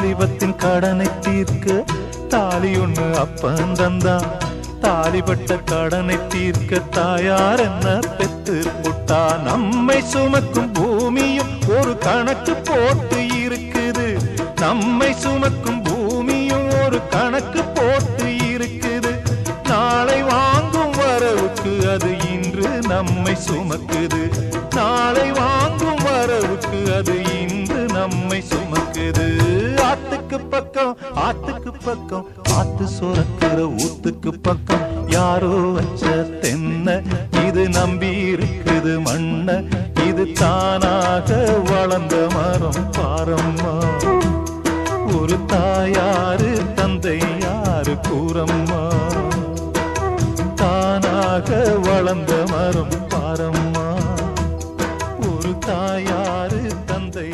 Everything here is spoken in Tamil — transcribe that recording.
வாலிபத்தின் கடனை தீர்க்க தாலி ஒண்ணு அப்பன் தந்தான். தாலிபட்ட கடனை தீர்க்க தாயார் என்ன பெத்து புட்டா. நம்மை சுமக்கும் பூமியும் ஒரு கணக்கு போட்டு இருக்குது. நம்மை சுமக்கும் பூமியும் ஒரு கணக்கு போட்டு இருக்குது. நாளை வாங்கும் வரவுக்கு அது இன்று நம்மை சுமக்குது. நாளை வாங்கும் வரவுக்கு அது இன்று நம்மை சுமக்குது. ஆத்துக்கு பக்கம் ஆத்துக்கு பக்கம் ஆத்து சுரக்கிற ஊத்துக்கு பக்கம் யாரோ வச்ச தென்ன இது நம்பி இருக்குது மண்ண. இது தானாக வளர்ந்த மரம் பாரம்மா. ஒரு தாயாரு தந்தை யாரு கூறம்மா. தானாக வளர்ந்த மரம் பாரம்மா. ஒரு தாயாரு தந்தை